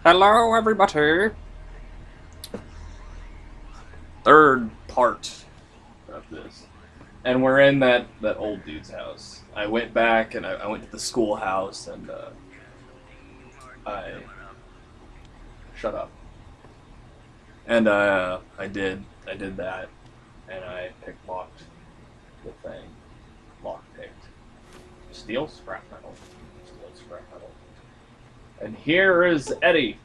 Hello, everybody. Third part of this, and we're in that old dude's house. I went back and I went to the schoolhouse and I shut up and I did that and I locked the thing, lock picked, steal scrap metal, steal scrap metal, and here is Eddie.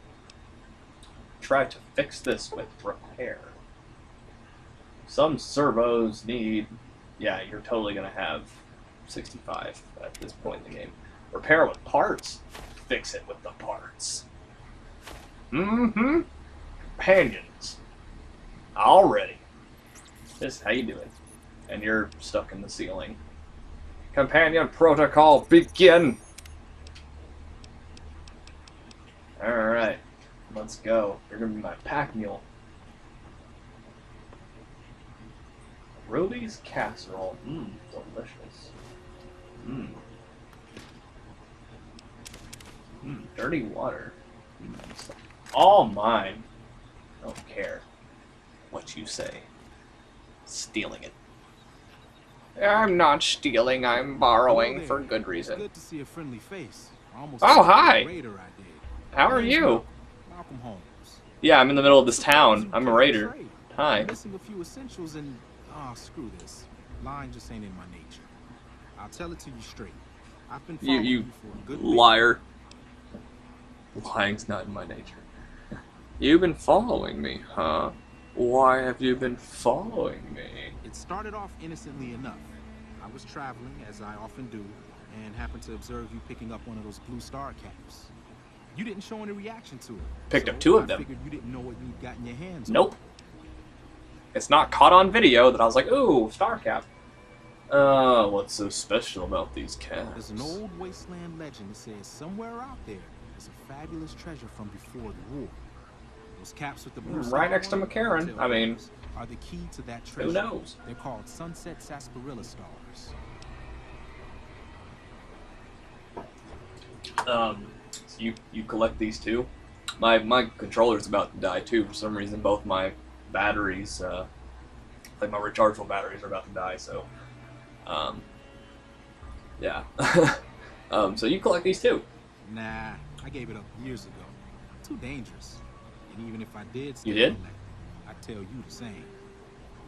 Try to fix this with repair. Some servos need. Yeah, you're totally gonna have 65 at this point in the game. Repair with parts. Fix it with the parts. Mm-hmm. Companions. Already. This how you do it. And you're stuck in the ceiling. Companion protocol begin. Alright. Let's go. You're gonna be my pack mule. Ruby's casserole. Mmm, delicious. Mmm. Mmm, dirty water. All mine. Don't care what you say. Stealing it. I'm not stealing, I'm borrowing for good reason. Good to see a friendly face. Oh, hi! How are you? Malcolm Holmes. Yeah, I'm in the middle of this town. I'm a raider. Hi. Missing a few essentials and screw this. Lying just ain't in my nature. I'll tell it to you straight. I've been following you for a good liar. Lying's not in my nature. You've been following me, huh? Why have you been following me? It started off innocently enough. I was traveling, as I often do, and happened to observe you picking up one of those blue star caps. You didn't show any reaction to it. Picked up two of them. I figured you didn't know what you'd got in your hands. Nope. It's not caught on video that I was like, ooh, star cap. What's so special about these caps? There's an old wasteland legend that says somewhere out there is a fabulous treasure from before the war. Those caps with the blue right next to McCarran. I mean, are the key to that treasure. Who knows? They're called Sunset Sarsaparilla stars. So you collect these too? My controller's about to die too for some reason. Both my batteries, like my rechargeable batteries, are about to die. So, yeah. So you collect these too? Nah, I gave it up years ago. Too dangerous. And even if I did, You did? I'd tell you the same.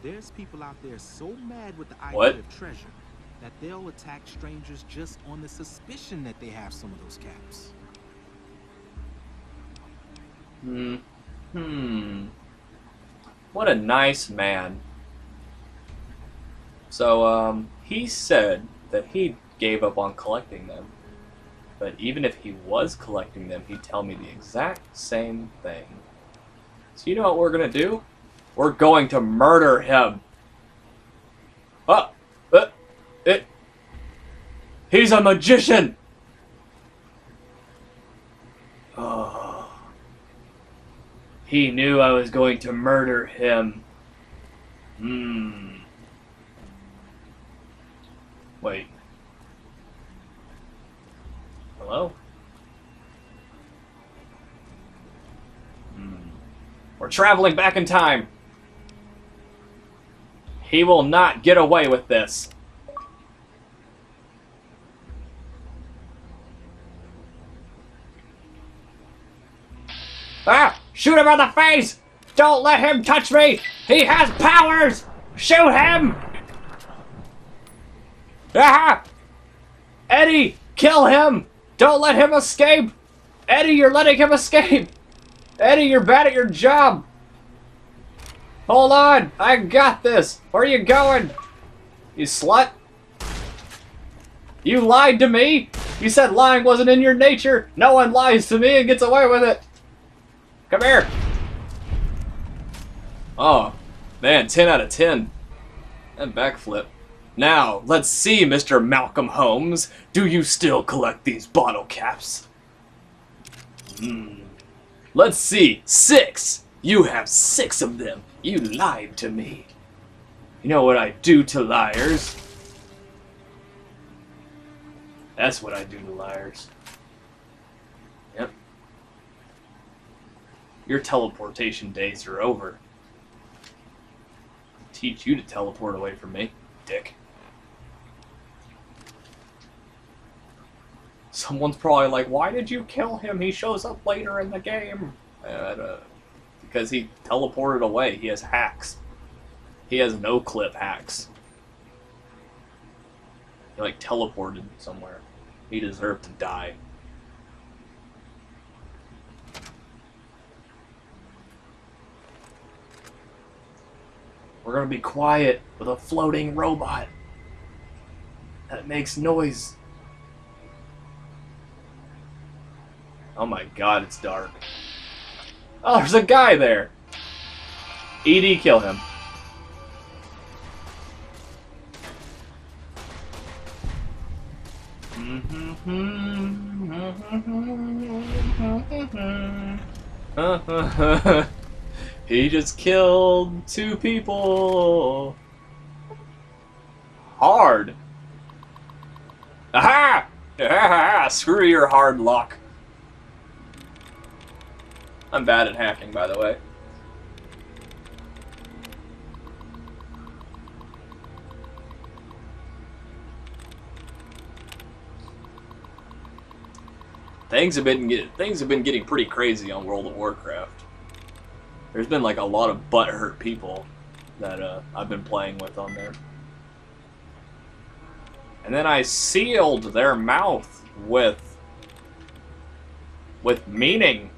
There's people out there so mad with the idea What? of treasure that they'll attack strangers just on the suspicion that they have some of those caps. What a nice man. So, he said that he gave up on collecting them. But even if he was collecting them, he'd tell me the exact same thing. So you know what we're gonna do? We're going to murder him. He's a magician! Oh. He knew I was going to murder him. Wait. Hello? We're traveling back in time. He will not get away with this. Ah! Shoot him in the face! Don't let him touch me! He has powers! Shoot him! Ah! Eddie! Kill him! Don't let him escape! Eddie, you're letting him escape! Eddie, you're bad at your job! Hold on! I got this! Where are you going? You slut! You lied to me! You said lying wasn't in your nature! No one lies to me and gets away with it! Come here! Oh, man, 10 out of 10. And backflip. Now, let's see, Mr. Malcolm Holmes. Do you still collect these bottle caps? Let's see. 6! You have 6 of them. You lied to me. You know what I do to liars? That's what I do to liars. Yep. Your teleportation days are over. Teach you to teleport away from me, dick. Someone's probably like, why did you kill him? He shows up later in the game. Because he teleported away. He has hacks. He has no-clip hacks. He, like, teleported somewhere. He deserved to die. We're gonna be quiet with a floating robot that makes noise. Oh my god, it's dark. Oh, there's a guy there! ED, kill him. He just killed 2 people. Hard. Aha! Screw your hard luck. I'm bad at hacking, by the way. Things have been getting pretty crazy on World of Warcraft. There's been like a lot of butthurt people that I've been playing with on there. And then I sealed their mouth with meaning.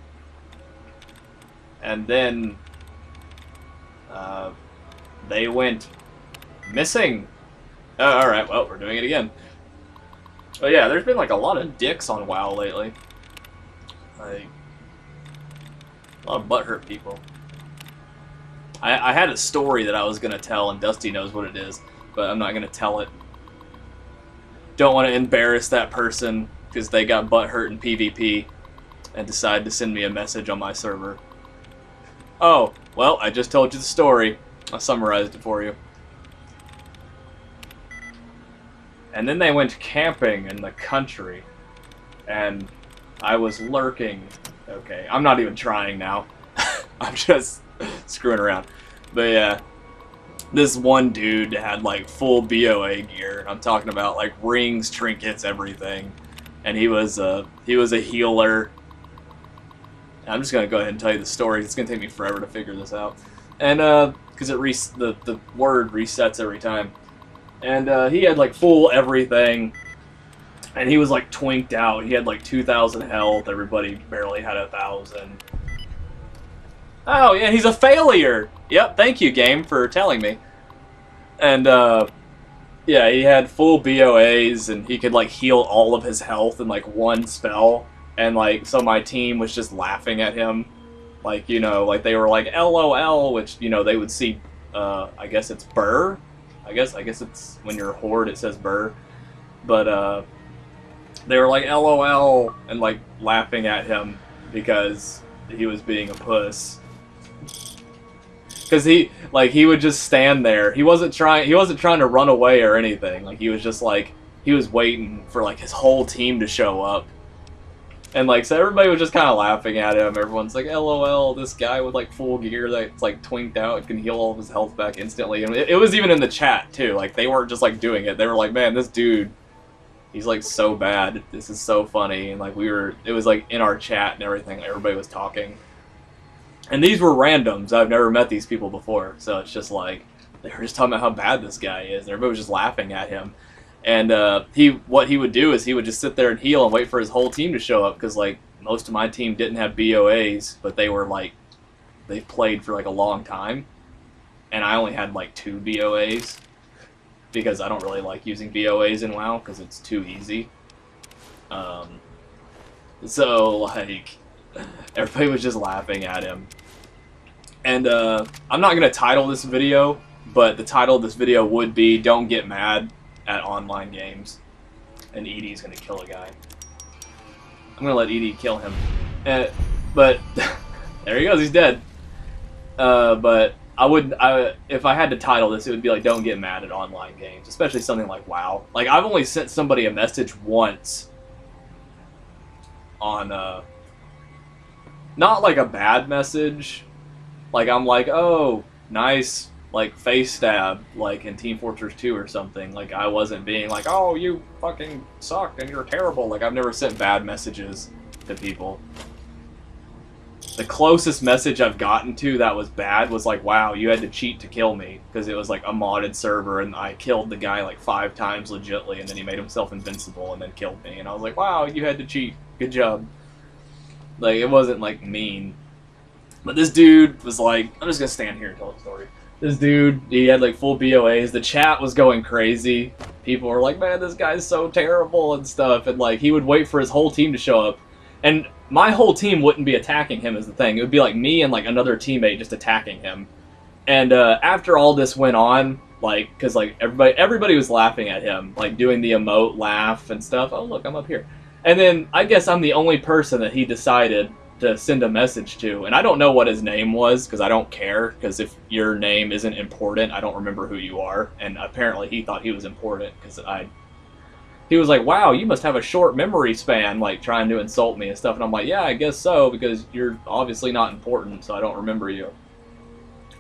And then they went missing. Alright, well, we're doing it again. But yeah, there's been like a lot of dicks on WoW lately. Like, a lot of butthurt people. I had a story that I was going to tell, and Dusty knows what it is, but I'm not going to tell it. Don't want to embarrass that person, because they got butthurt in PvP, and decided to send me a message on my server. Oh, well, I just told you the story. I summarized it for you. And then they went camping in the country, and I was lurking. Okay, I'm not even trying now. I'm just screwing around. But yeah, this one dude had like full BOA gear. I'm talking about like rings, trinkets, everything. And he was a healer. I'm just gonna go ahead and tell you the story. It's gonna take me forever to figure this out. And because the word resets every time. And he had like full everything. And he was like twinked out. He had like 2,000 health. Everybody barely had 1,000. Oh, yeah, he's a failure! Yep, thank you, game, for telling me. And, yeah, he had full BOAs, and he could, like, heal all of his health in, like, one spell. And, like, so my team was just laughing at him. Like, you know, like, they were like, LOL, which, you know, they would see, I guess it's Burr? I guess it's, when you're a horde, it says Burr. But, they were like, LOL, and, like, laughing at him because he was being a puss. Because he would just stand there. He wasn't trying to run away or anything. Like, he was just like, he was waiting for like his whole team to show up. And like, so everybody was just kind of laughing at him. Everyone's like, LOL, this guy with like full gear that's like twinked out can heal all of his health back instantly. And it was even in the chat too. Like, they weren't just like doing it. They were like, man, this dude, he's like so bad. This is so funny. And like, it was like in our chat and everything. Everybody was talking. And these were randoms. I've never met these people before. So it's just like, they were just talking about how bad this guy is. And everybody was just laughing at him. And what he would do is he would just sit there and heal and wait for his whole team to show up. Because like, most of my team didn't have BOAs. But they were like, they've played for like a long time. And I only had like 2 BOAs. Because I don't really like using BOAs in WoW. Because it's too easy. So like, everybody was just laughing at him. And I'm not going to title this video, but the title of this video would be Don't Get Mad at Online Games. And Edie's going to kill a guy. I'm going to let Edie kill him. But there he goes, he's dead. But if I had to title this, it would be like Don't Get Mad at Online Games, especially something like WoW. Like, I've only sent somebody a message once on not like a bad message. Like, I'm like, oh, nice, like, face stab, like in Team Fortress 2 or something. Like, I wasn't being like, oh, you fucking suck and you're terrible. Like, I've never sent bad messages to people. The closest message I've gotten to that was bad was like, wow, you had to cheat to kill me, because it was like a modded server and I killed the guy like 5 times legitly, and then he made himself invincible and then killed me, and I was like, wow, you had to cheat, good job. Like, it wasn't like mean. But this dude was like, I'm just gonna stand here and tell the story. This dude, he had like full BOAs, the chat was going crazy, people were like, man, this guy's so terrible and stuff, and like, he would wait for his whole team to show up, and my whole team wouldn't be attacking him is the thing. It would be like me and like another teammate just attacking him. And after all this went on, like, because like everybody was laughing at him, like doing the emote laugh and stuff. Oh, look, I'm up here. And then I guess I'm the only person that he decided to send a message to. And I don't know what his name was, because I don't care, because if your name isn't important, I don't remember who you are. And apparently he thought he was important, because he was like, wow, you must have a short memory span, like, trying to insult me and stuff. And I'm like, yeah, I guess so, because you're obviously not important, so I don't remember you.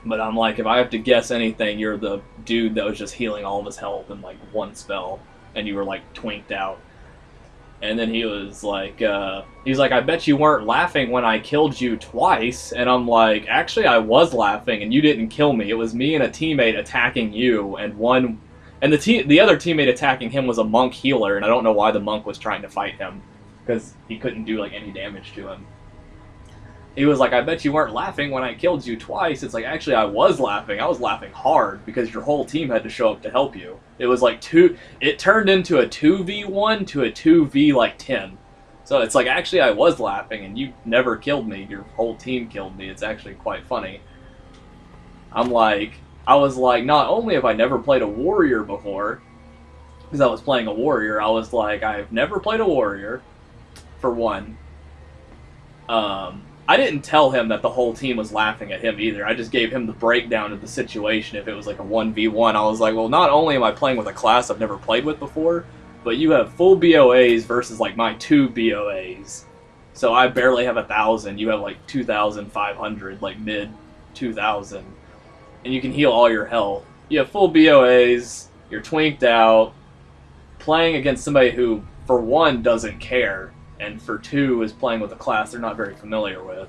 But I'm like, if I have to guess anything, you're the dude that was just healing all of his health in, like, one spell. And you were, like, twinked out. And then he was like, I bet you weren't laughing when I killed you twice. And I'm like, actually, I was laughing, and you didn't kill me. It was me and a teammate attacking you, and the other teammate attacking him was a monk healer, and I don't know why the monk was trying to fight him, because he couldn't do like any damage to him. He was like, I bet you weren't laughing when I killed you twice. It's like, actually, I was laughing. I was laughing hard, because your whole team had to show up to help you. It was like it turned into a 2v1 to a 2v like 10. So it's like, actually, I was laughing, and you never killed me. Your whole team killed me. It's actually quite funny. I was like, not only have I never played a warrior before, because I was playing a warrior, I was like, I've never played a warrior, for one. I didn't tell him that the whole team was laughing at him either. I just gave him the breakdown of the situation. If it was like a 1v1, I was like, well, not only am I playing with a class I've never played with before, but you have full BOAs versus like my 2 BOAs. So I barely have 1,000. You have like 2,500, like mid 2,000. And you can heal all your health. You have full BOAs, you're twinked out, playing against somebody who, for one, doesn't care, and for two, is playing with a class they're not very familiar with.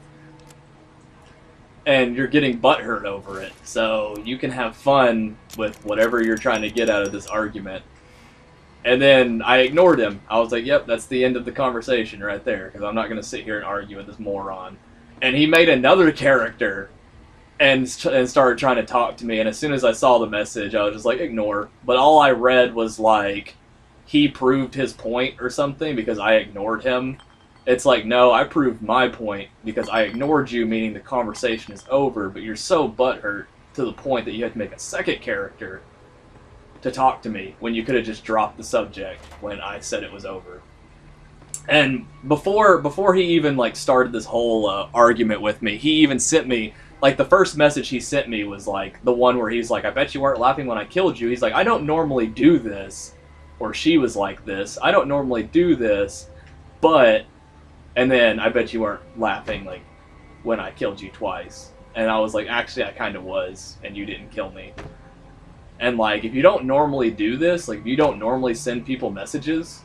And you're getting butthurt over it, so you can have fun with whatever you're trying to get out of this argument. And then I ignored him. I was like, yep, that's the end of the conversation right there, because I'm not going to sit here and argue with this moron. And he made another character and started trying to talk to me, and as soon as I saw the message, I was just like, ignore. But all I read was like, he proved his point or something because I ignored him. It's like, no, I proved my point because I ignored you, meaning the conversation is over, but you're so butthurt to the point that you had to make a second character to talk to me when you could have just dropped the subject when I said it was over. And before he even like started this whole argument with me, he even sent me, like, the first message he sent me was like the one where he's like, I bet you weren't laughing when I killed you. He's like, I don't normally do this. Or she was like this. I don't normally do this, but... And then, I bet you weren't laughing, like, when I killed you twice. And I was like, actually, I kind of was, and you didn't kill me. And, like, if you don't normally do this, like, if you don't normally send people messages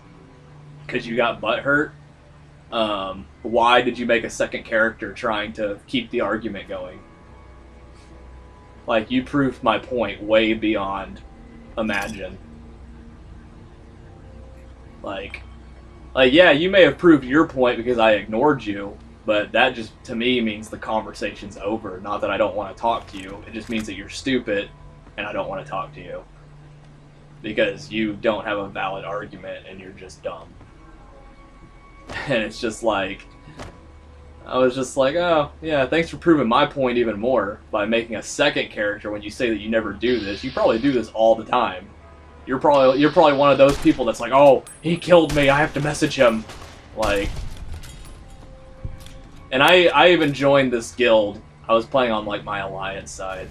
because you got butthurt, why did you make a second character trying to keep the argument going? Like, you proved my point way beyond imagine. Like, yeah, you may have proved your point because I ignored you, but that just, to me, means the conversation's over. Not that I don't want to talk to you. It just means that you're stupid, and I don't want to talk to you. Because you don't have a valid argument, and you're just dumb. And it's just like... I was just like, oh, yeah, thanks for proving my point even more by making a second character when you say that you never do this. You probably do this all the time. You're probably one of those people that's like, oh, he killed me, I have to message him. Like... And I even joined this guild. I was playing on, like, my alliance side.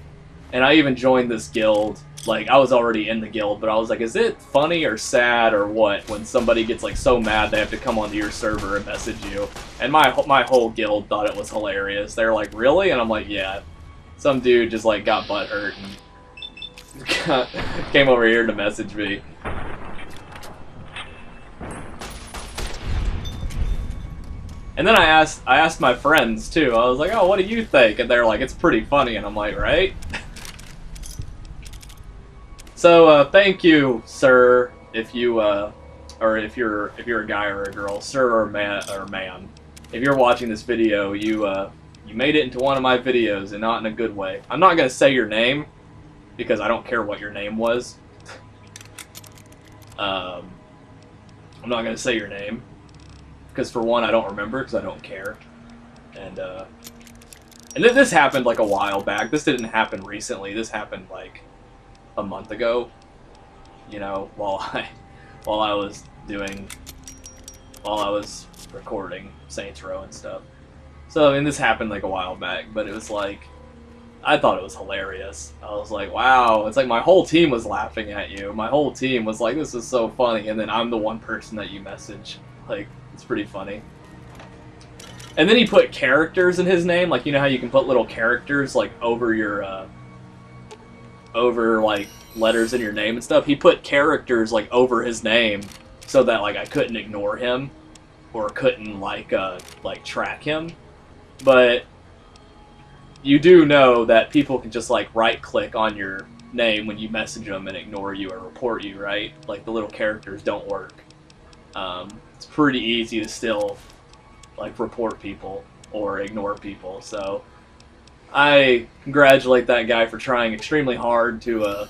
And I even joined this guild. Like, I was already in the guild, but I was like, is it funny or sad or what when somebody gets, like, so mad they have to come onto your server and message you? And my whole guild thought it was hilarious. They're like, really? And I'm like, yeah. Some dude just, like, got butthurt and came over here to message me. And then I asked my friends, too. I was like, oh, what do you think? And they're like, it's pretty funny. And I'm like, right? So, thank you, sir, if you, or if you're a guy or a girl, sir or man. If you're watching this video, you made it into one of my videos, and not in a good way. I'm not gonna say your name, because I don't care what your name was. I'm not gonna say your name, because for one, I don't remember, because I don't care. And this happened, like, a while back. This didn't happen recently. This happened, like, a month ago, you know, while I was recording Saints Row and stuff. So, I mean, this happened like a while back, but it was like, I thought it was hilarious. I was like, wow, it's like my whole team was laughing at you. My whole team was like, this is so funny, and then I'm the one person that you message. Like, it's pretty funny. And then he put characters in his name, like, you know how you can put little characters, like, over your, over, like, letters in your name and stuff. He put characters, like, over his name so that, like, I couldn't ignore him or couldn't, like, track him. But you do know that people can just, like, right-click on your name when you message them and ignore you or report you, right? Like, the little characters don't work. It's pretty easy to still, like, report people or ignore people, so I congratulate that guy for trying extremely hard to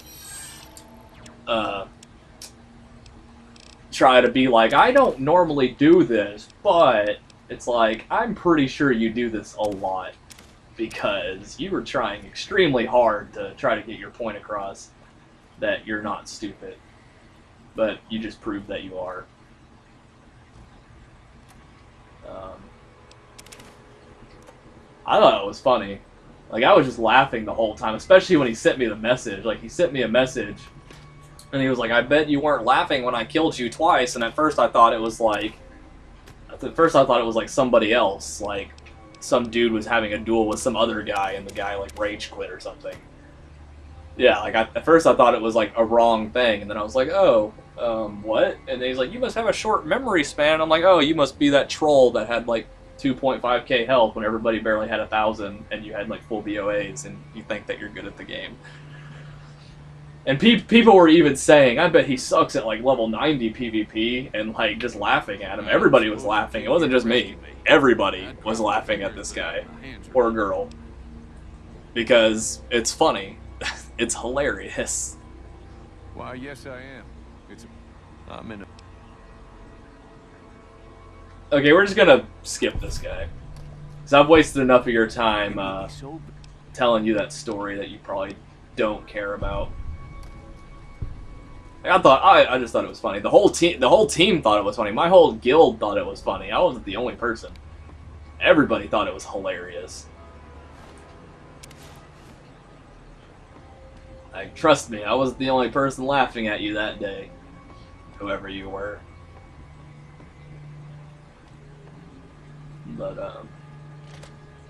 try to be like, I don't normally do this, but it's like, I'm pretty sure you do this a lot, because you were trying extremely hard to try to get your point across that you're not stupid, but you just proved that you are. I thought it was funny. Like, I was just laughing the whole time, especially when he sent me the message. Like, he sent me a message, and he was like, I bet you weren't laughing when I killed you twice, and at first I thought it was like, somebody else. Like, some dude was having a duel with some other guy, and the guy, like, rage quit or something. Yeah, like, at first I thought it was, like, a wrong thing, and then I was like, oh, what? And then he's like, you must have a short memory span. I'm like, oh, you must be that troll that had, like, 2.5k health when everybody barely had 1,000 and you had like full BOAs and you think that you're good at the game. And people were even saying, I bet he sucks at like level 90 PvP, and like just laughing at him. Everybody was laughing. It wasn't just me. Everybody was laughing at this guy or girl because it's funny. It's hilarious. Why, yes I am. I'm in a... Okay, we're just gonna skip this guy. Because I've wasted enough of your time telling you that story that you probably don't care about. Like, I just thought it was funny. The whole team thought it was funny. My whole guild thought it was funny. I wasn't the only person. Everybody thought it was hilarious. Like, trust me, I wasn't the only person laughing at you that day. Whoever you were. But,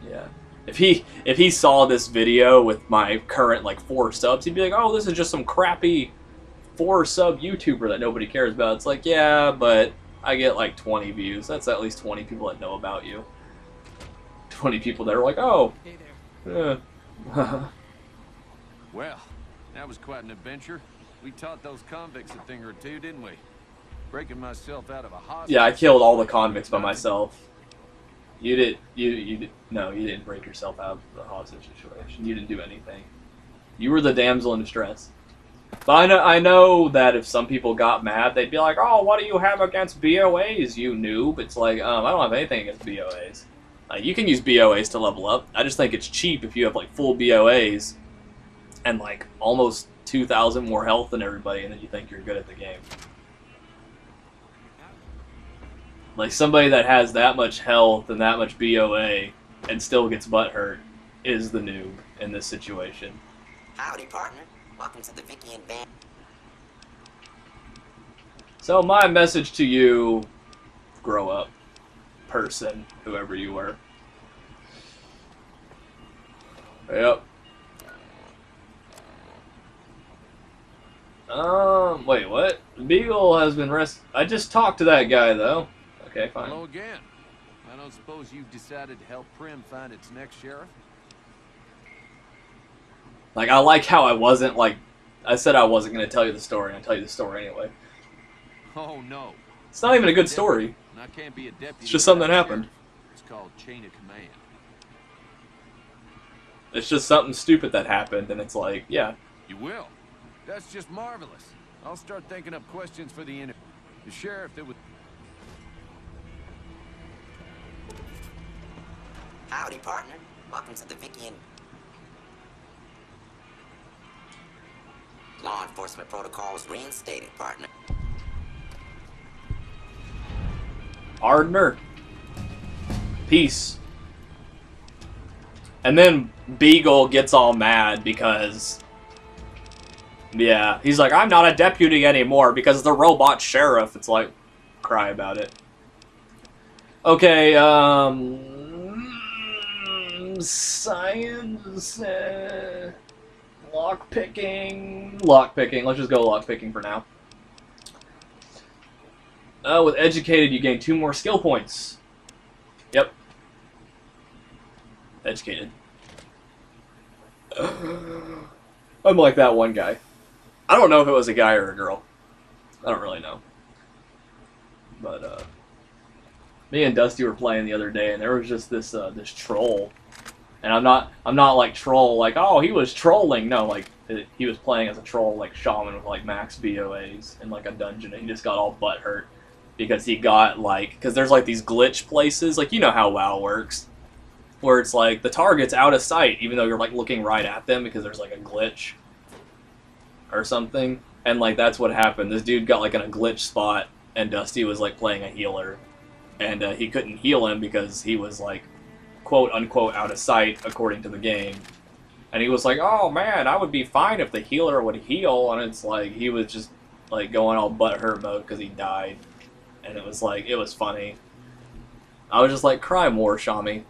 yeah. If he saw this video with my current, like, 4 subs, he'd be like, oh, this is just some crappy 4-sub YouTuber that nobody cares about. It's like, yeah, but I get, like, 20 views. That's at least 20 people that know about you. 20 people that are like, oh. Hey there. Well, that was quite an adventure. We taught those convicts a thing or two, didn't we? Breaking myself out of a hostage. Yeah, I killed all the convicts by myself. You didn't break yourself out of the hostage situation. You didn't do anything. You were the damsel in distress. But I know that if some people got mad, they'd be like, oh, what do you have against BOAs, you noob? It's like, I don't have anything against BOAs. You can use BOAs to level up. I just think it's cheap if you have, like, full BOAs and, like, almost 2,000 more health than everybody, and then you think you're good at the game. Like, somebody that has that much health and that much BOA and still gets butthurt is the noob in this situation. Howdy, partner. Welcome to the Vicky and Van. So my message to you, grow up, person, whoever you were. Yep. Wait, what? Beagle has been I just talked to that guy, though. Okay, fine. Hello again. I don't suppose you've decided to help Primm find its next sheriff? Like, I like how I wasn't, like, I said I wasn't going to tell you the story, and I tell you the story anyway. Oh, no. It's not even a good story. And I can't be a deputy. It's just something that without a happened. sheriff. It's called chain of command. It's just something stupid that happened, and it's like, yeah. You will? That's just marvelous. I'll start thinking up questions for the interview. The sheriff that was... Howdy, partner. Welcome to the Vicky and... Law enforcement protocols reinstated, partner. Ardner. Peace. And then Beagle gets all mad because... Yeah, he's like, I'm not a deputy anymore because the robot sheriff. It's like, cry about it. Okay, science, lockpicking. Let's just go lockpicking for now. With educated, you gain 2 more skill points. Yep. Educated. I'm like that one guy. I don't know if it was a guy or a girl. I don't really know. But, me and Dusty were playing the other day, and there was just this, this troll. And I'm not like troll, like, oh, he was trolling. No, like, he was playing as a troll, like, shaman with, like, max BOAs in, like, a dungeon, and he just got all butthurt. Because he got, like, because there's, like, these glitch places, like, you know how WoW works. Where it's, like, the target's out of sight, even though you're, like, looking right at them because there's, like, a glitch. Or something, and like that's what happened. This dude got like in a glitch spot, and Dusty was like playing a healer, and he couldn't heal him because he was like, quote unquote, out of sight according to the game. And he was like, "Oh man, I would be fine if the healer would heal," and it's like he was just like going all butthurt mode because he died, and it was like it was funny. I was just like, cry more, Shami.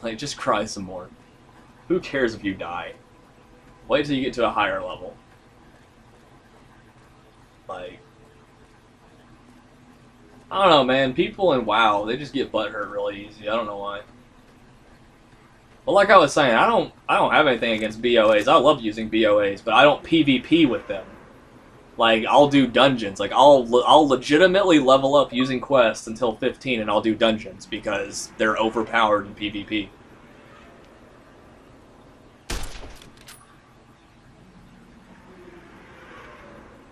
Like just cry some more. Who cares if you die? Wait till you get to a higher level. Like, I don't know, man. People in WoW, they just get butthurt really easy. I don't know why. But like I was saying, I don't have anything against BOAs. I love using BOAs, but I don't PvP with them. Like, I'll do dungeons. Like, I'll legitimately level up using quests until 15, and I'll do dungeons because they're overpowered in PvP.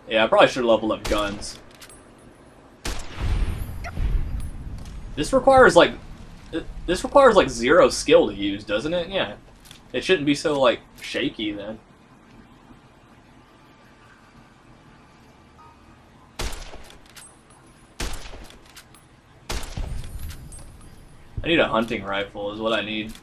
Yeah, I probably should have leveled up guns. This requires like 0 skill to use, doesn't it? Yeah. It shouldn't be so like shaky then. I need a hunting rifle is what I need.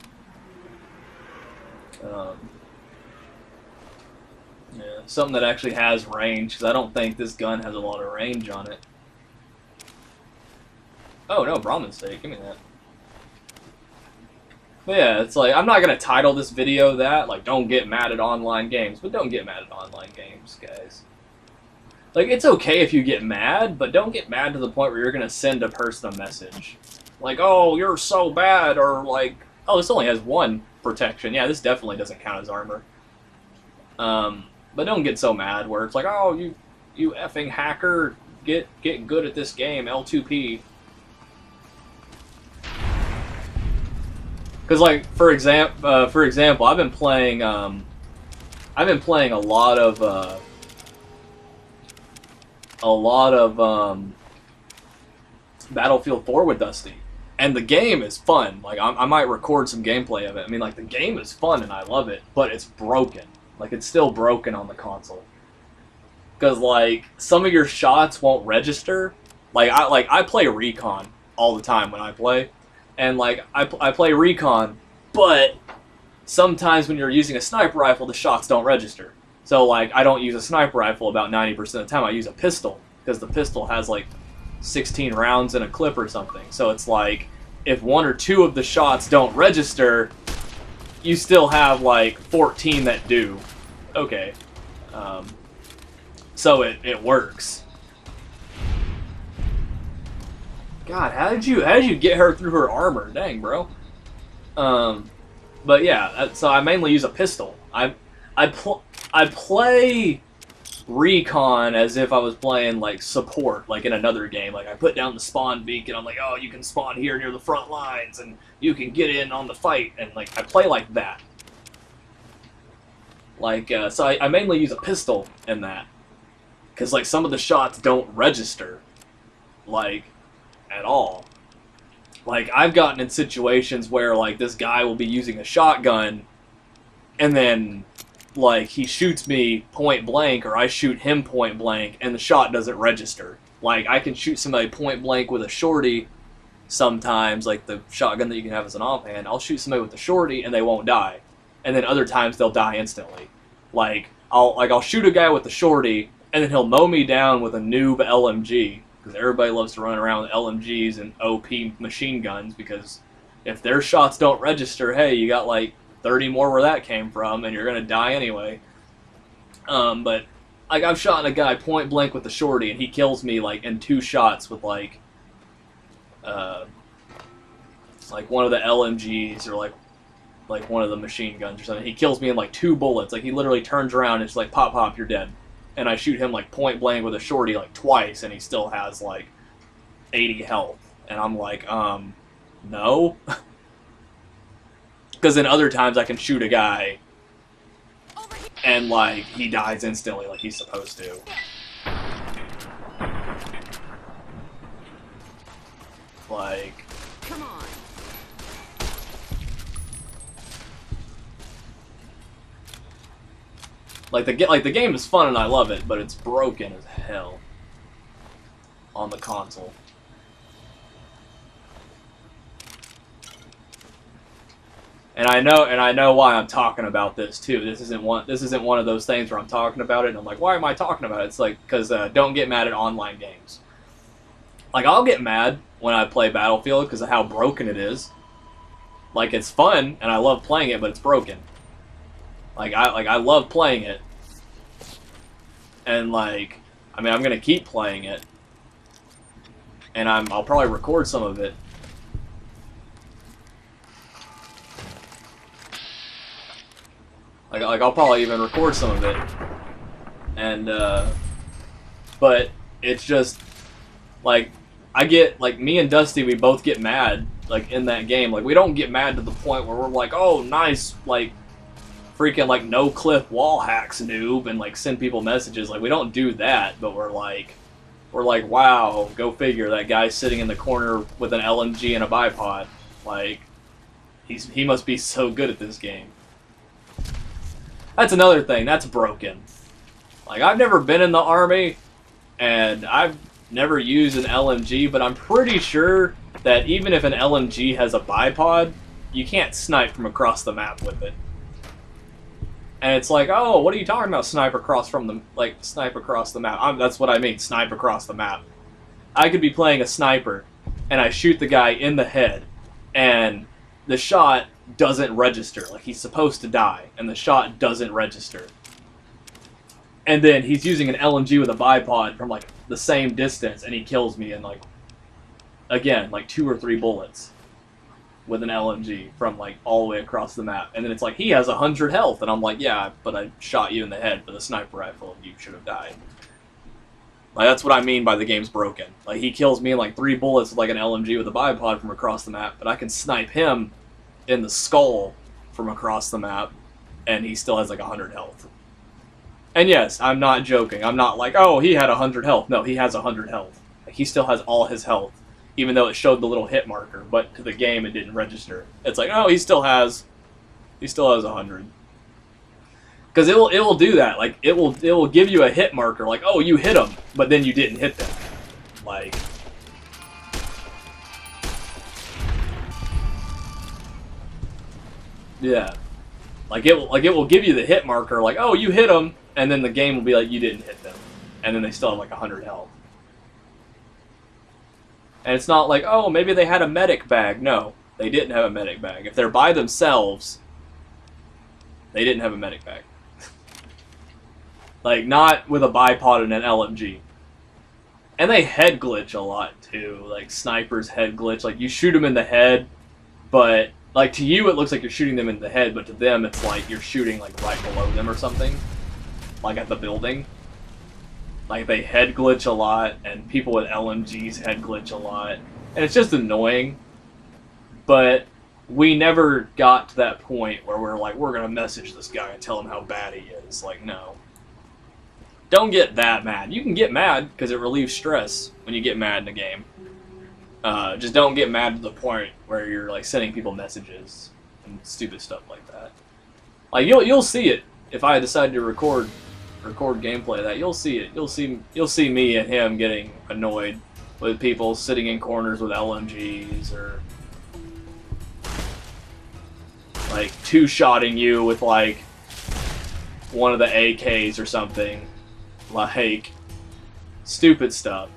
Yeah, something that actually has range, because I don't think this gun has a lot of range on it. Oh no, Brahmin steak, give me that. But yeah, it's like, I'm not going to title this video that, like, don't get mad at online games, but don't get mad at online games, guys. Like, it's okay if you get mad, but don't get mad to the point where you're going to send a person a message. Like, oh, you're so bad, or like, oh, this only has 1 protection. Yeah, this definitely doesn't count as armor. But don't get so mad where it's like, oh, you effing hacker, get good at this game, L2P. Because like for example, I've been playing a lot of Battlefield 4 with Dusty, and the game is fun. Like I might record some gameplay of it. I mean, like the game is fun and I love it, but it's broken. Like, it's still broken on the console. Because, like, some of your shots won't register. Like I play Recon all the time when I play. And, like, I play Recon, but sometimes when you're using a sniper rifle, the shots don't register. So, like, I don't use a sniper rifle about 90% of the time. I use a pistol, because the pistol has, like, 16 rounds in a clip or something. So it's like, if 1 or 2 of the shots don't register, you still have, like, 14 that do. Okay. So it works. God, how did you get her through her armor? Dang, bro. But yeah, so I mainly use a pistol. I play recon as if I was playing like support, like in another game. Like I put down the spawn beacon. I'm like, oh, you can spawn here near the front lines, and you can get in on the fight, and like I play like that. Like so I mainly use a pistol in that, because like some of the shots don't register, like at all. Like I've gotten in situations where like this guy will be using a shotgun, and then like he shoots me point blank, or I shoot him point blank, and the shot doesn't register. Like I can shoot somebody point blank with a shorty sometimes, like the shotgun that you can have as an offhand. I'll shoot somebody with a shorty and they won't die, and then other times they'll die instantly. Like I'll shoot a guy with a shorty, and then he'll mow me down with a noob LMG, because everybody loves to run around with LMGs and OP machine guns, because if their shots don't register, hey, you got like 30 more where that came from, and you're gonna die anyway. But like I've shot a guy point blank with the shorty, and he kills me like in 2 shots with like one of the LMGs, or like one of the machine guns or something. He kills me in like 2 bullets. Like he literally turns around and it's like pop pop, you're dead. And I shoot him like point blank with a shorty like twice, and he still has like 80 health. And I'm like, no. Because then other times I can shoot a guy and like he dies instantly like he's supposed to. Like, come on. Like the game is fun and I love it, but it's broken as hell on the console. And I know why I'm talking about this too. This isn't one of those things where I'm talking about it and I'm like, why am I talking about it? It's like, because don't get mad at online games. Like I'll get mad when I play Battlefield because of how broken it is. Like it's fun and I love playing it, but it's broken. Like I love playing it, and like I mean I'm gonna keep playing it, and I'll probably record some of it. Like I'll probably even record some of it, and but it's just like I get like me and Dusty, we both get mad like in that game. Like we don't get mad to the point where we're like, oh nice, like freaking like no clip wall hacks noob, and like send people messages. Like we don't do that, but we're like wow, go figure, that guy's sitting in the corner with an LMG and a bipod. Like he must be so good at this game. That's another thing, that's broken. Like I've never been in the army and I've never used an LMG, but I'm pretty sure that even if an LMG has a bipod, you can't snipe from across the map with it. And it's like, oh, what are you talking about? Snipe across the map. That's what I mean, snipe across the map. I could be playing a sniper, and I shoot the guy in the head, and the shot doesn't register. Like, he's supposed to die, and the shot doesn't register. And then he's using an LMG with a bipod from, like, the same distance, and he kills me in, like, again, like 2 or 3 bullets with an LMG from like all the way across the map. And then it's like, he has 100 health, and I'm like, yeah, but I shot you in the head with a sniper rifle and you should have died. Like that's what I mean by the game's broken. Like he kills me in like 3 bullets with like an LMG with a bipod from across the map, but I can snipe him in the skull from across the map and he still has like 100 health. And yes, I'm not joking. I'm not like, oh, he had 100 health. No, he has 100 health. Like, he still has all his health, even though it showed the little hit marker, but to the game it didn't register. It's like, oh, he still has 100. Because it will do that. Like it will give you a hit marker, like, oh, you hit him, but then you didn't hit them. Like, yeah. Like it will give you the hit marker, like, oh, you hit them, and then the game will be like, you didn't hit them, and then they still have like 100 health. And it's not like, oh, maybe they had a medic bag. No, they didn't have a medic bag. If they're by themselves, they didn't have a medic bag. Like, not with a bipod and an LMG. And they head glitch a lot, too. Like, snipers head glitch. Like, you shoot them in the head, but, like, to you it looks like you're shooting them in the head, but to them it's like you're shooting, like, right below them or something. Like, at the building. Like, they head glitch a lot, and people with LMGs head glitch a lot. And it's just annoying. But we never got to that point where we're like, we're going to message this guy and tell him how bad he is. Like, no. Don't get that mad. You can get mad because it relieves stress when you get mad in a game. Just don't get mad to the point where you're like sending people messages and stupid stuff like that. Like you'll see it if I decide to record gameplay of that. You'll see it. You'll see me and him getting annoyed with people sitting in corners with LMGs or like two-shotting you with like one of the AKs or something. Like stupid stuff.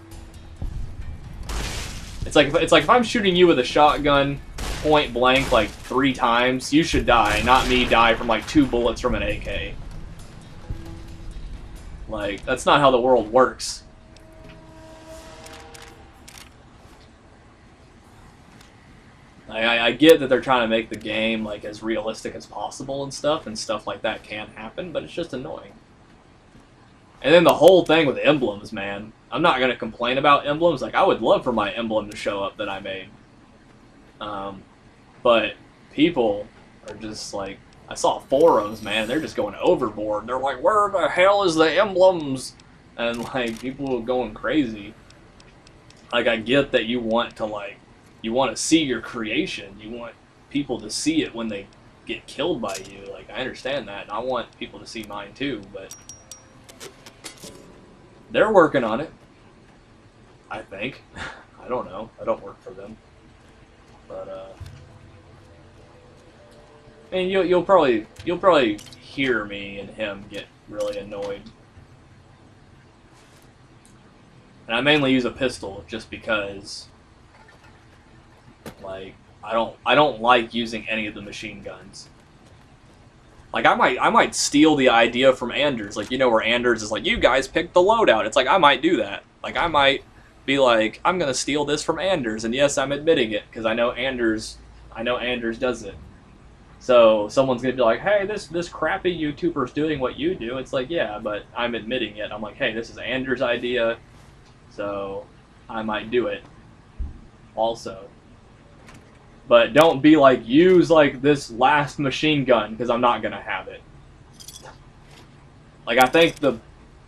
It's like if I'm shooting you with a shotgun point blank like 3 times, you should die, not me die from like 2 bullets from an AK. Like, that's not how the world works. I get that they're trying to make the game like as realistic as possible and stuff like that can happen, but it's just annoying. And then the whole thing with emblems, man. I'm not going to complain about emblems. Like, I would love for my emblem to show up that I made. But people are just like, I saw forums, man, they're just going overboard. They're like, where the hell is the emblems? And, like, people are going crazy. Like, I get that you want to, like, you want to see your creation. You want people to see it when they get killed by you. Like, I understand that, and I want people to see mine too, but they're working on it, I think. I don't know. I don't work for them. But, and you'll probably hear me and him get really annoyed. And I mainly use a pistol just because, like, I don't like using any of the machine guns. Like, I might steal the idea from Anders. Like, you know, where Anders is like, you guys picked the loadout. It's like, I might do that. Like, I might be like, I'm going to steal this from Anders. And yes, I'm admitting it, because I know Anders does it. So, someone's going to be like, hey, this crappy YouTuber's doing what you do. It's like, yeah, but I'm admitting it. I'm like, hey, this is Anders' idea, so I might do it also. But don't be like, use like this last machine gun, because I'm not going to have it. Like, I think the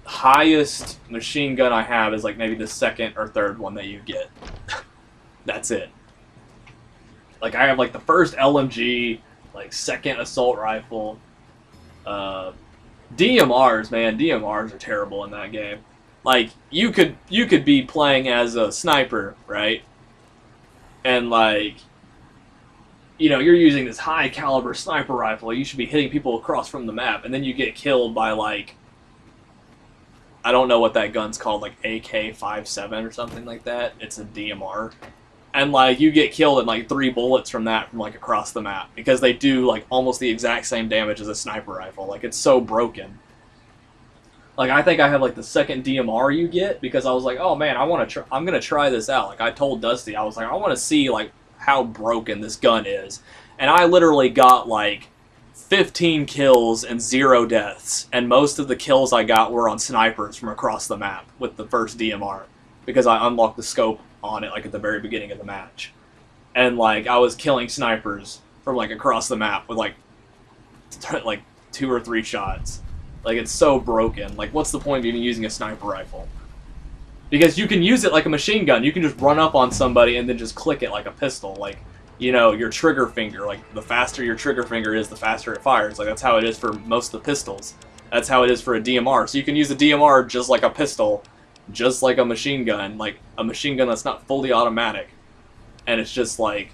highest machine gun I have is like maybe the 2nd or 3rd one that you get. That's it. Like, I have like the first LMG, like 2nd assault rifle. DMRs, man, DMRs are terrible in that game. Like, you could be playing as a sniper, right? And like, you know, you're using this high caliber sniper rifle, you should be hitting people across from the map, and then you get killed by like, I don't know what that gun's called, like AK-57 or something like that. It's a DMR. And like, you get killed in like 3 bullets from that from like across the map, because they do like almost the exact same damage as a sniper rifle. Like, it's so broken. Like, I think I have like the 2nd DMR you get, because I was like, oh man, I'm gonna try this out. Like, I told Dusty, I was like, I want to see like how broken this gun is. And I literally got like 15 kills and 0 deaths, and most of the kills I got were on snipers from across the map with the first DMR, because I unlocked the scope on it like at the very beginning of the match. And like, I was killing snipers from like across the map with like 2 or 3 shots. Like, it's so broken. Like, what's the point of even using a sniper rifle? Because you can use it like a machine gun. You can just run up on somebody and then just click it like a pistol. Like, you know, your trigger finger. Like, the faster your trigger finger is, the faster it fires. Like, that's how it is for most of the pistols. That's how it is for a DMR. So you can use a DMR just like a pistol, just like a machine gun. Like, a machine gun that's not fully automatic. And it's just like,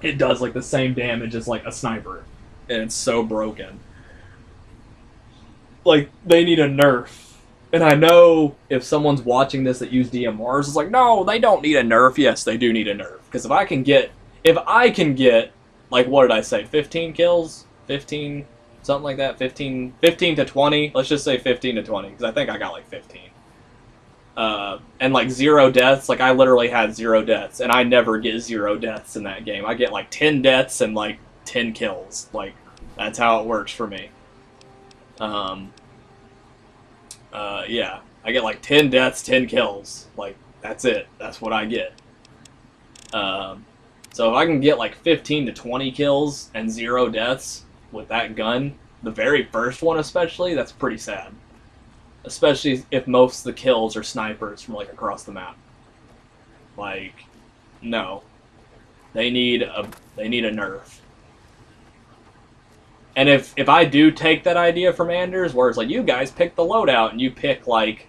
it does like the same damage as like a sniper. and it's so broken. Like, they need a nerf. And I know if someone's watching this that use DMRs, it's like, no, they don't need a nerf. Yes, they do need a nerf. Because if I can get, like, what did I say, 15 kills? 15, something like that? 15 to 20? Let's just say 15 to 20, because I think I got, like, 15. And, like, 0 deaths. Like, I literally had 0 deaths, and I never get 0 deaths in that game. I get, like, 10 deaths and, like, 10 kills. Like, that's how it works for me. Yeah, I get like 10 deaths, 10 kills. Like, that's it. That's what I get. So if I can get like 15 to 20 kills and 0 deaths with that gun, the very first one especially, that's pretty sad. Especially if most of the kills are snipers from like across the map. Like, no. They need a nerf. And if I do take that idea from Anders, where it's like, you guys pick the loadout, and you pick, like,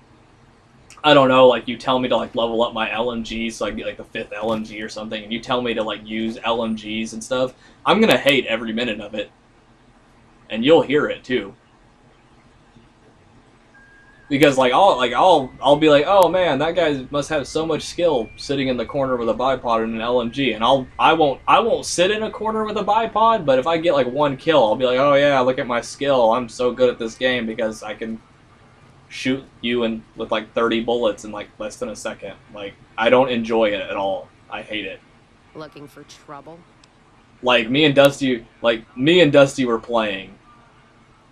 I don't know, like, you tell me to, like, level up my LMGs, so I get, like, the 5th LMG or something, and you tell me to, like, use LMGs and stuff, I'm gonna hate every minute of it. And you'll hear it, too. Because, like, I'll be like, oh, man, that guy must have so much skill sitting in the corner with a bipod and an LMG. And I won't sit in a corner with a bipod, but if I get, like, 1 kill, I'll be like, oh, yeah, look at my skill. I'm so good at this game because I can shoot you with, like, 30 bullets in, like, less than a second. Like, I don't enjoy it at all. I hate it. Looking for trouble? Like, me and Dusty were playing,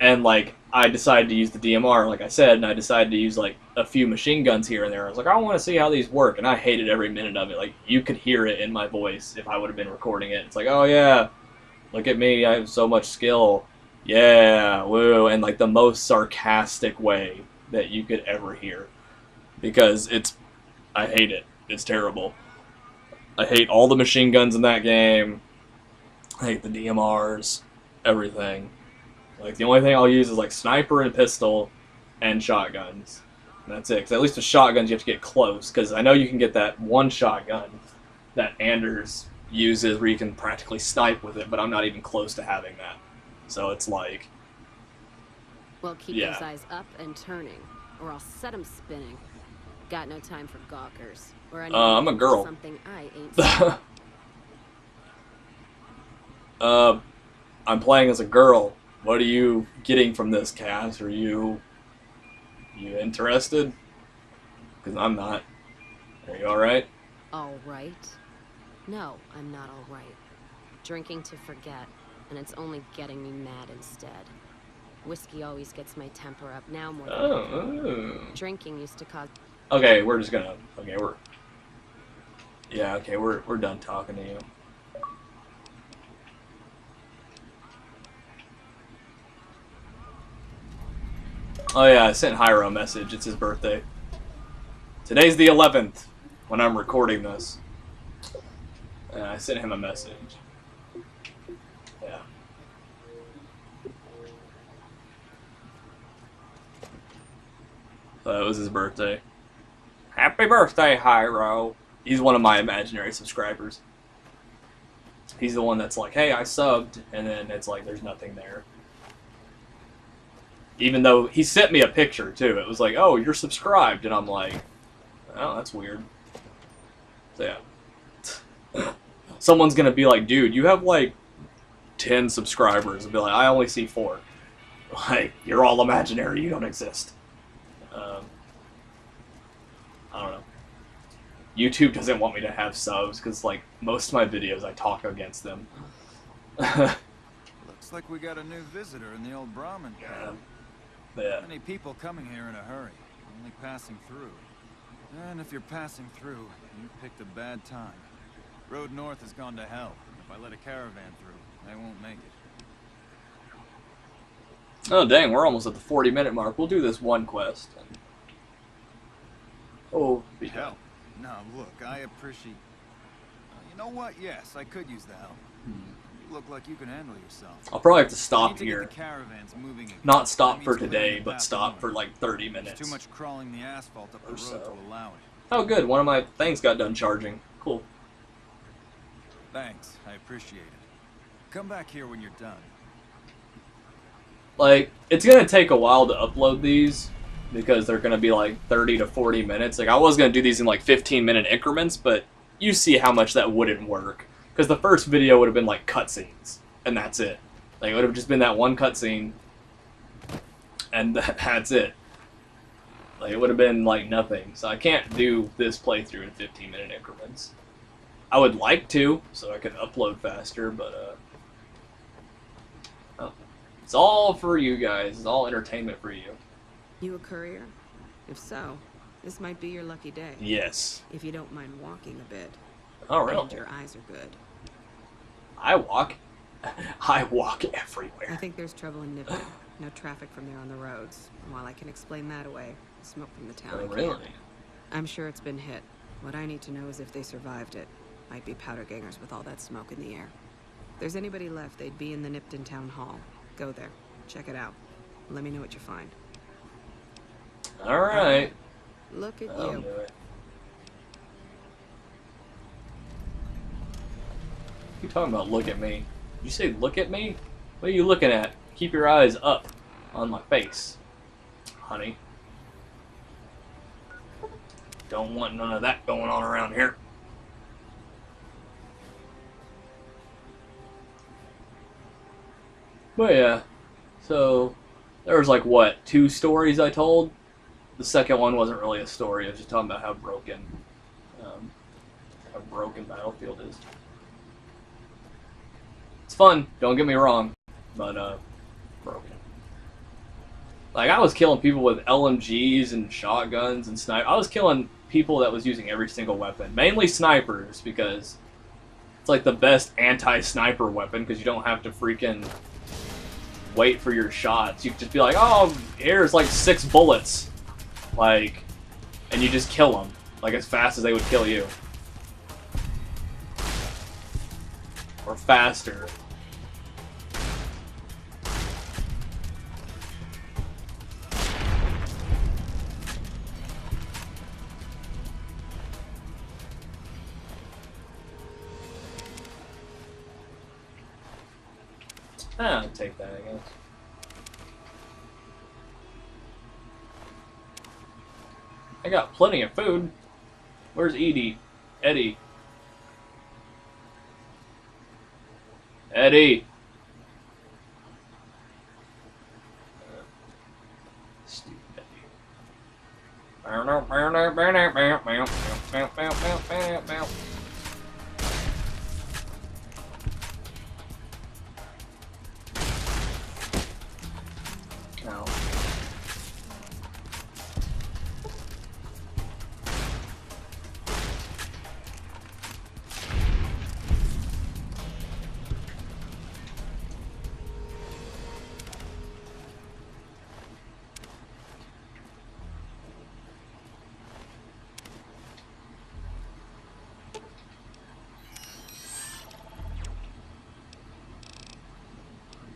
and, like, I decided to use the DMR, like I said, and I decided to use, like, a few machine guns here and there. I was like, I want to see how these work, and I hated every minute of it. Like, you could hear it in my voice if I would have been recording it. It's like, oh, yeah, look at me, I have so much skill. Yeah, woo, and, like, the most sarcastic way that you could ever hear. Because I hate it. It's terrible. I hate all the machine guns in that game. I hate the DMRs, everything. Like, the only thing I'll use is, like, sniper and pistol and shotguns. And that's it. Because at least with shotguns, you have to get close. Because I know you can get that one shotgun that Anders uses where you can practically snipe with it, but I'm not even close to having that. So it's like... Well, keep Yeah. those eyes up and turning, or I'll set 'em spinning. Got no time for gawkers. Or I'm a girl. Something I ain't seen. I'm playing as a girl. What are you getting from this, Cass? Are you interested? Because I'm not. Are you alright? All right? No, I'm not all right. Drinking to forget, and it's only getting me mad instead. Whiskey always gets my temper up now more than Oh. drinking used to cause... Okay, we're just gonna... Okay, we're done talking to you. Oh yeah, I sent Hyro a message. It's his birthday. Today's the 11th when I'm recording this. And I sent him a message. Yeah. So it was his birthday. Happy birthday, Hyro. He's one of my imaginary subscribers. He's the one that's like, hey, I subbed, and then it's like, there's nothing there. Even though he sent me a picture, too. It was like, oh, you're subscribed. And I'm like, oh, that's weird. So, yeah. Someone's going to be like, dude, you have, like, 10 subscribers. And be like, I only see 4. Like, you're all imaginary. You don't exist. I don't know. YouTube doesn't want me to have subs because, like, most of my videos I talk against them. Looks like we got a new visitor in the old Brahmin camp. Yeah. Many people coming here in a hurry, only passing through. And if you're passing through, you picked a bad time. Road north has gone to hell. If I let a caravan through, they won't make it. Oh, dang, we're almost at the 40-minute mark. We'll do this one quest. Oh, be done. Hell. No, look, I appreciate... you know what? Yes, I could use the help. You look like you can handle yourself. I'll probably have to I stop need to here. get the caravans moving again. Not stop That for means clearing today, the but path stop north. for like 30 There's minutes. too much crawling the asphalt up the Or road so. to allow it. Oh, good. One of my things got done charging. Cool. Thanks, I appreciate it. Come back here when you're done. like, it's gonna take a while to upload these because they're gonna be like 30 to 40 minutes. Like, I was gonna do these in like 15-minute increments, but you see how much that wouldn't work. Because the first video would have been like cutscenes, and that's it. Like, it would have just been that one cutscene, and that's it. Like, it would have been like nothing. So I can't do this playthrough in 15-minute increments. I would like to, so I could upload faster, but oh, it's all for you guys. It's all entertainment for you. You a courier? If so, this might be your lucky day. Yes. If you don't mind walking a bit. Oh, And really? your eyes are good. I walk. I walk I everywhere. think there's trouble in Nipton. No traffic from there on the roads. And while I can explain that away, smoke from the town Oh, I can't. really? I'm sure it's been hit. What I need to know is if they survived it. Might be powder gangers with all that smoke in the air. If there's anybody left, they'd be in the Nipton Town Hall. Go there. Check it out. Let me know what you find. All right. Look at I'll you. do it. You talking about look at me? You say look at me? What are you looking at? Keep your eyes up on my face, honey. Don't want none of that going on around here. But yeah, so there was like what, 2 stories I told? The second one wasn't really a story. I was just talking about how broken Battlefield is. It's fun, don't get me wrong, but broken. Like, I was killing people with LMGs and shotguns and sniper. I was killing people that was using every single weapon, mainly snipers, because it's like the best anti-sniper weapon because you don't have to freaking wait for your shots. You can just be like, oh, here's like 6 bullets, like, and you just kill them like as fast as they would kill you, or faster. I'll take that, I guess. I got plenty of food. Where's Edie? Eddie. Eddie. Stupid Eddie. No.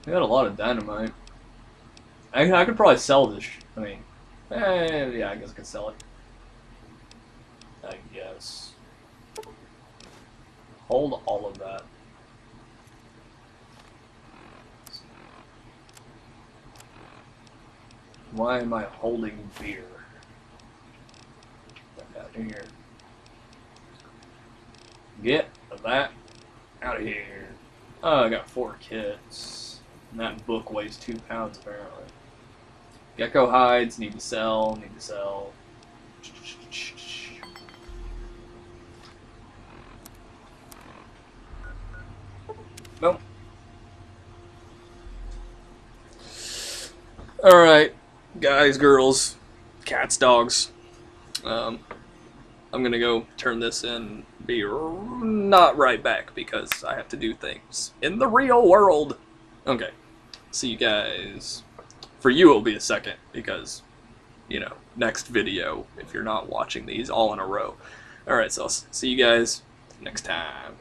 We got a lot of dynamite. I could probably sell this. I mean, yeah, I guess I could sell it. I guess. Hold all of that. Why am I holding beer? Get out of here. Get that out of here. Oh, I got 4 kits. And that book weighs 2 pounds apparently. Gecko hides, need to sell, need to sell. Nope. Alright, guys, girls, cats, dogs. I'm gonna go turn this in, be not right back because I have to do things in the real world. Okay, see you guys. For you, it'll be a second because, you know, next video if you're not watching these all in a row. Alright, so I'll see you guys next time.